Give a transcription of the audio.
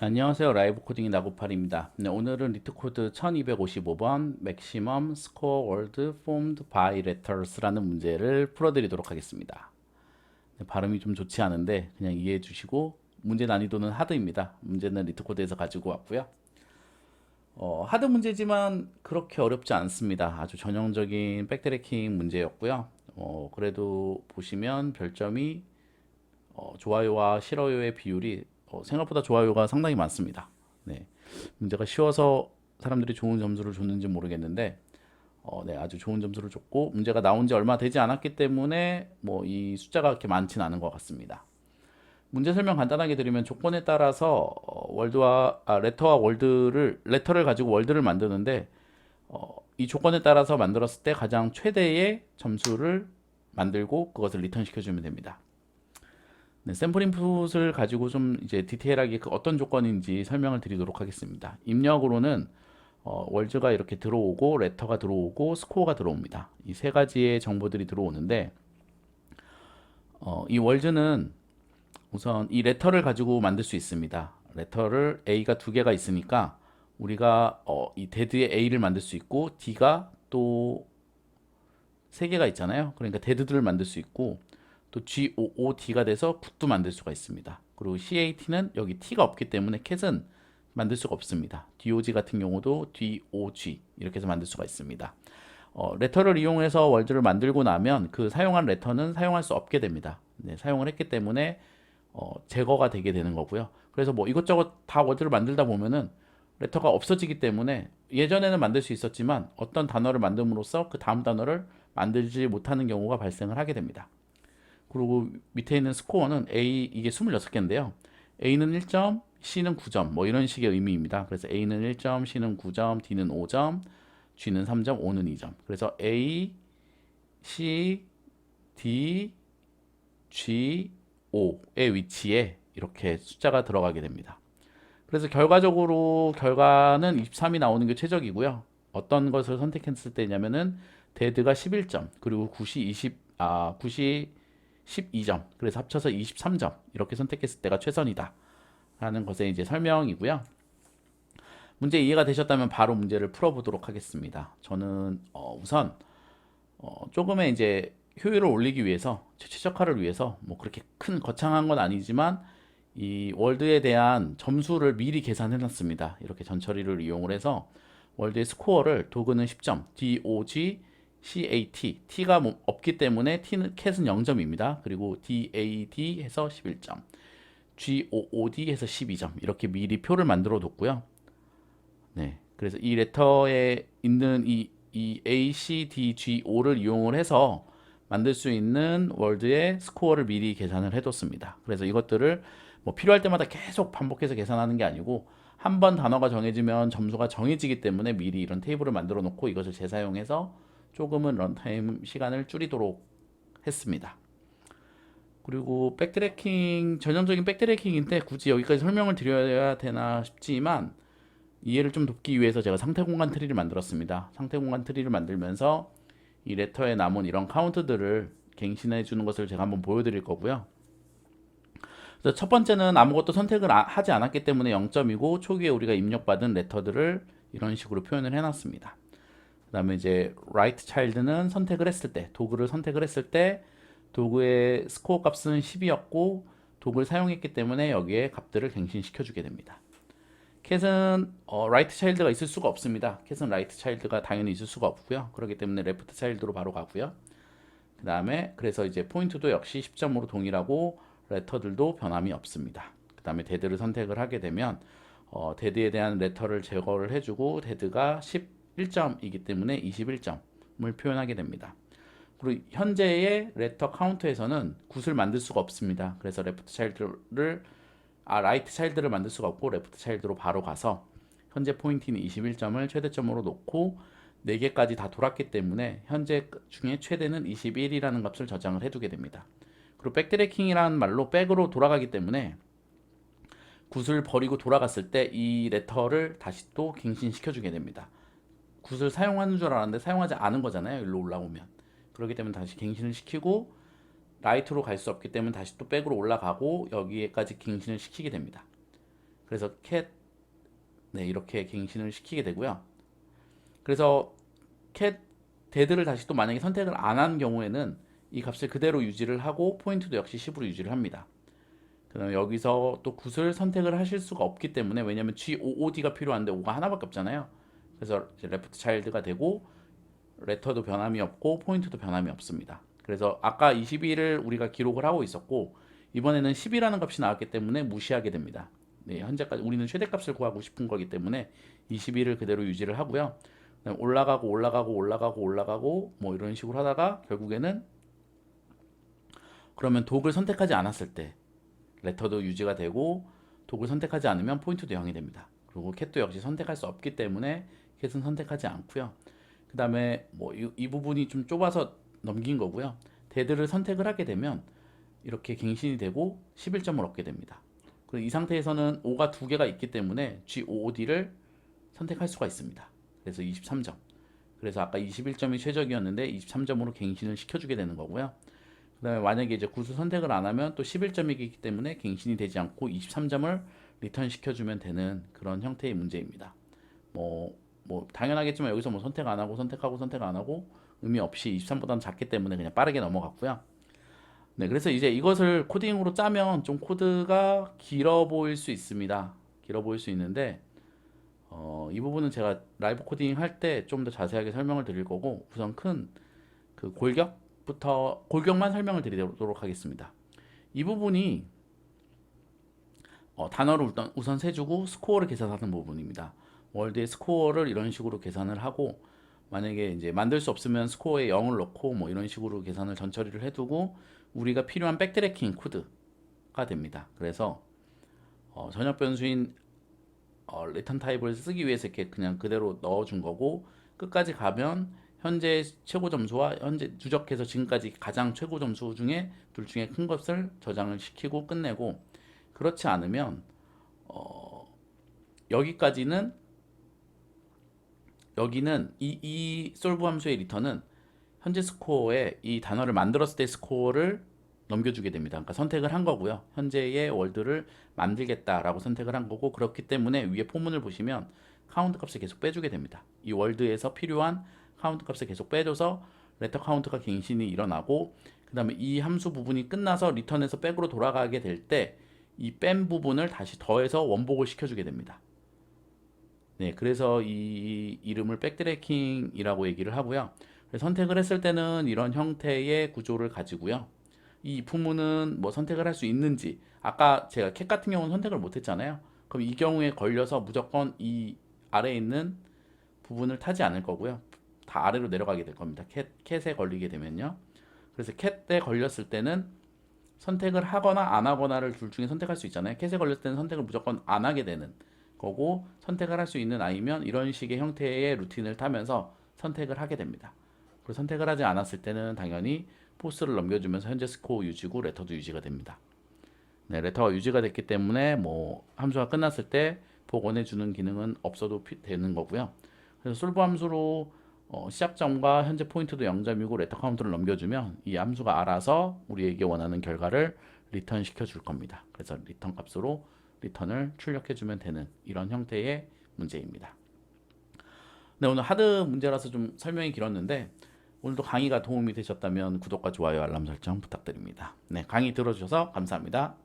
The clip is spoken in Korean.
안녕하세요. 라이브 코딩의 나고팔입니다. 네, 오늘은 리트코드 1255번 Maximum Score Word Formed by Letters라는 문제를 풀어드리도록 하겠습니다. 네, 발음이 좀 좋지 않은데 그냥 이해해 주시고 문제 난이도는 하드입니다. 문제는 리트코드에서 가지고 왔고요. 하드 문제지만 그렇게 어렵지 않습니다. 아주 전형적인 백트래킹 문제였고요. 그래도 보시면 별점이 좋아요와 싫어요의 비율이 생각보다 좋아요가 상당히 많습니다. 네, 문제가 쉬워서 사람들이 좋은 점수를 줬는지 모르겠는데 네, 아주 좋은 점수를 줬고 문제가 나온 지 얼마 되지 않았기 때문에 뭐 이 숫자가 그렇게 많지는 않은 것 같습니다. 문제 설명 간단하게 드리면 조건에 따라서 레터와 월드를 레터를 가지고 월드를 만드는데 이 조건에 따라서 만들었을 때 가장 최대의 점수를 만들고 그것을 리턴 시켜주면 됩니다. 네, 샘플 인풋을 가지고 좀 이제 디테일하게 그 어떤 조건인지 설명을 드리도록 하겠습니다. 입력으로는 월즈가 이렇게 들어오고 레터가 들어오고 스코어가 들어옵니다. 이 세 가지의 정보들이 들어오는데 이 월즈는 우선 이 레터를 가지고 만들 수 있습니다. 레터를 A가 두 개가 있으니까 우리가 이 데드의 A를 만들 수 있고 D가 또 세 개가 있잖아요. 그러니까 데드들을 만들 수 있고 또 GOOD가 돼서 굿도 만들 수가 있습니다. 그리고 CAT는 여기 T가 없기 때문에 캣은 만들 수가 없습니다. DOG 같은 경우도 DOG 이렇게 해서 만들 수가 있습니다. 레터를 이용해서 월드를 만들고 나면 그 사용한 레터는 사용할 수 없게 됩니다. 네, 사용을 했기 때문에 제거가 되게 되는 거고요. 그래서 뭐 이것저것 다 월드를 만들다 보면은 레터가 없어지기 때문에 예전에는 만들 수 있었지만 어떤 단어를 만듦으로써 그 다음 단어를 만들지 못하는 경우가 발생을 하게 됩니다. 그리고 밑에 있는 스코어는 A 이게 26개인데요. A는 1점, C는 9점 뭐 이런 식의 의미입니다. 그래서 A는 1점, C는 9점, D는 5점, G는 3점, O는 2점. 그래서 A, C, D, G, O의 위치에 이렇게 숫자가 들어가게 됩니다. 그래서 결과적으로 결과는 23이 나오는 게 최적이고요. 어떤 것을 선택했을 때냐면은 데드가 11점, 그리고 굿이 12점. 그래서 합쳐서 23점. 이렇게 선택했을 때가 최선이다. 라는 것의 이제 설명이고요. 문제 이해가 되셨다면 바로 문제를 풀어보도록 하겠습니다. 저는 우선 조금의 이제 효율을 올리기 위해서 최적화를 위해서 뭐 그렇게 큰 거창한 건 아니지만 이 월드에 대한 점수를 미리 계산해 놨습니다. 이렇게 전처리를 이용을 해서 월드의 스코어를 도그는 10점, DOG, CAT, T가 없기 때문에 T는 캣은 0점입니다. 그리고 DAD 해서 11점, GOOD 해서 12점 이렇게 미리 표를 만들어 뒀고요. 네, 그래서 이 레터에 있는 이 A, C, D, G, O를 이용을 해서 만들 수 있는 월드의 스코어를 미리 계산을 해뒀습니다. 그래서 이것들을 뭐 필요할 때마다 계속 반복해서 계산하는 게 아니고 한 번 단어가 정해지면 점수가 정해지기 때문에 미리 이런 테이블을 만들어 놓고 이것을 재사용해서 조금은 런타임 시간을 줄이도록 했습니다. 그리고 백트래킹 전형적인 백트래킹인데 굳이 여기까지 설명을 드려야 되나 싶지만 이해를 좀 돕기 위해서 제가 상태 공간 트리를 만들었습니다. 상태 공간 트리를 만들면서 이 레터에 남은 이런 카운트들을 갱신해 주는 것을 제가 한번 보여드릴 거고요. 그래서 첫 번째는 아무것도 선택을 하지 않았기 때문에 0점이고 초기에 우리가 입력받은 레터들을 이런 식으로 표현을 해놨습니다. 그 다음에 이제 right child는 선택을 했을 때 도구를 선택을 했을 때 도구의 스코어 값은 10이었고 도구를 사용했기 때문에 여기에 값들을 갱신시켜 주게 됩니다. 캣은 right child가 있을 수가 없습니다. 캣은 right child가 당연히 있을 수가 없고요. 그렇기 때문에 left child로 바로 가고요. 그 다음에 그래서 이제 포인트도 역시 10점으로 동일하고 레터들도 변함이 없습니다. 그 다음에 데드를 선택을 하게 되면 데드에 대한 레터를 제거를 해주고 데드가 11점이기 때문에 21점을 표현하게 됩니다. 그리고 현재의 레터 카운트에서는 굿을 만들 수가 없습니다. 그래서 라이트 차일드를 만들 수가 없고 레프트 차일드로 바로 가서 현재 포인트는 21점을 최대점으로 놓고 4개까지 다 돌았기 때문에 현재 중에 최대는 21이라는 값을 저장을 해두게 됩니다. 그리고 백트래킹이라는 말로 백으로 돌아가기 때문에 굿을 버리고 돌아갔을 때 이 레터를 다시 또 갱신시켜주게 됩니다. 굿을 사용하는 줄 알았는데 사용하지 않은 거잖아요. 일로 올라오면. 그렇기 때문에 다시 갱신을 시키고 라이트로 갈 수 없기 때문에 다시 또 백으로 올라가고 여기에까지 갱신을 시키게 됩니다. 그래서 cat 네, 이렇게 갱신을 시키게 되고요. 그래서 cat dead를 다시 또 만약에 선택을 안 한 경우에는 이 값을 그대로 유지를 하고 포인트도 역시 10으로 유지를 합니다. 그다음에 여기서 또 굿을 선택을 하실 수가 없기 때문에, 왜냐면 GOOD가 필요한데 O가 하나밖에 없잖아요. 그래서 이제 레프트 차일드가 되고 레터도 변함이 없고 포인트도 변함이 없습니다. 그래서 아까 21을 우리가 기록을 하고 있었고 이번에는 10이라는 값이 나왔기 때문에 무시하게 됩니다. 네, 현재까지 우리는 최대값을 구하고 싶은 거기 때문에 21을 그대로 유지를 하고요. 올라가고 올라가고 올라가고 올라가고 뭐 이런 식으로 하다가 결국에는 그러면 독을 선택하지 않았을 때 레터도 유지가 되고 독을 선택하지 않으면 포인트도 0이 됩니다. 그리고 캣도 역시 선택할 수 없기 때문에 캣은 선택하지 않고요. 그 다음에 뭐 이 부분이 좀 좁아서 넘긴 거고요. 데드를 선택을 하게 되면 이렇게 갱신이 되고 11점을 얻게 됩니다. 그리고 이 상태에서는 O가 두 개가 있기 때문에 GOOD를 선택할 수가 있습니다. 그래서 23점. 그래서 아까 21점이 최적이었는데 23점으로 갱신을 시켜주게 되는 거고요. 그 다음에 만약에 이제 구수 선택을 안 하면 또 11점이기 때문에 갱신이 되지 않고 23점을 리턴 시켜주면 되는 그런 형태의 문제입니다. 뭐 당연하겠지만 여기서 뭐 선택 안 하고 선택하고 선택 안 하고 의미 없이 23보다는 작기 때문에 그냥 빠르게 넘어갔고요. 네, 그래서 이제 이것을 코딩으로 짜면 좀 코드가 길어 보일 수 있습니다. 길어 보일 수 있는데 이 부분은 제가 라이브 코딩 할 때 좀 더 자세하게 설명을 드릴 거고, 우선 큰 그 골격만 설명을 드리도록 하겠습니다. 이 부분이 단어를 우선 세주고 스코어를 계산하는 부분입니다. 월드의 스코어를 이런 식으로 계산을 하고, 만약에 이제 만들 수 없으면 스코어에 0을 넣고 뭐 이런 식으로 계산을 전처리를 해두고 우리가 필요한 백트래킹 코드가 됩니다. 그래서 전역 변수인 리턴 타입을 쓰기 위해서 이렇게 그냥 그대로 넣어준 거고, 끝까지 가면 현재 최고 점수와 현재 누적해서 지금까지 가장 최고 점수 중에 둘 중에 큰 것을 저장을 시키고 끝내고, 그렇지 않으면 여기까지는 여기는 이 솔브 함수의 리턴은 현재 스코어에 이 단어를 만들었을 때 스코어를 넘겨주게 됩니다. 그러니까 선택을 한 거고요. 현재의 월드를 만들겠다라고 선택을 한 거고, 그렇기 때문에 위에 포문을 보시면 카운트 값을 계속 빼주게 됩니다. 이 월드에서 필요한 카운트 값을 계속 빼줘서 레터 카운트가 갱신이 일어나고, 그 다음에 이 함수 부분이 끝나서 리턴에서 백으로 돌아가게 될 때 이 뺀 부분을 다시 더해서 원복을 시켜주게 됩니다. 네, 그래서 이 이름을 백트래킹이라고 얘기를 하고요. 선택을 했을 때는 이런 형태의 구조를 가지고요. 이 부분은 뭐 선택을 할 수 있는지, 아까 제가 캣 같은 경우는 선택을 못 했잖아요. 그럼 이 경우에 걸려서 무조건 이 아래에 있는 부분을 타지 않을 거고요. 다 아래로 내려가게 될 겁니다. 캣에 걸리게 되면요. 그래서 캣에 걸렸을 때는 선택을 하거나 안 하거나를 둘 중에 선택할 수 있잖아요. 캣에 걸렸을 때는 선택을 무조건 안 하게 되는 거고, 선택을 할 수 있는 아이면 이런 식의 형태의 루틴을 타면서 선택을 하게 됩니다. 그리고 선택을 하지 않았을 때는 당연히 포스를 넘겨주면서 현재 스코어 유지고 레터도 유지가 됩니다. 네, 레터가 유지가 됐기 때문에 뭐 함수가 끝났을 때 복원해주는 기능은 없어도 되는 거고요. 그래서 솔브 함수로 시작점과 현재 포인트도 0점이고 레터 카운트를 넘겨주면 이 함수가 알아서 우리에게 원하는 결과를 리턴 시켜줄 겁니다. 그래서 리턴 값으로 리턴을 출력해주면 되는 이런 형태의 문제입니다. 네, 오늘 하드 문제라서 좀 설명이 길었는데 오늘도 강의가 도움이 되셨다면 구독과 좋아요, 알람 설정 부탁드립니다. 네, 강의 들어주셔서 감사합니다.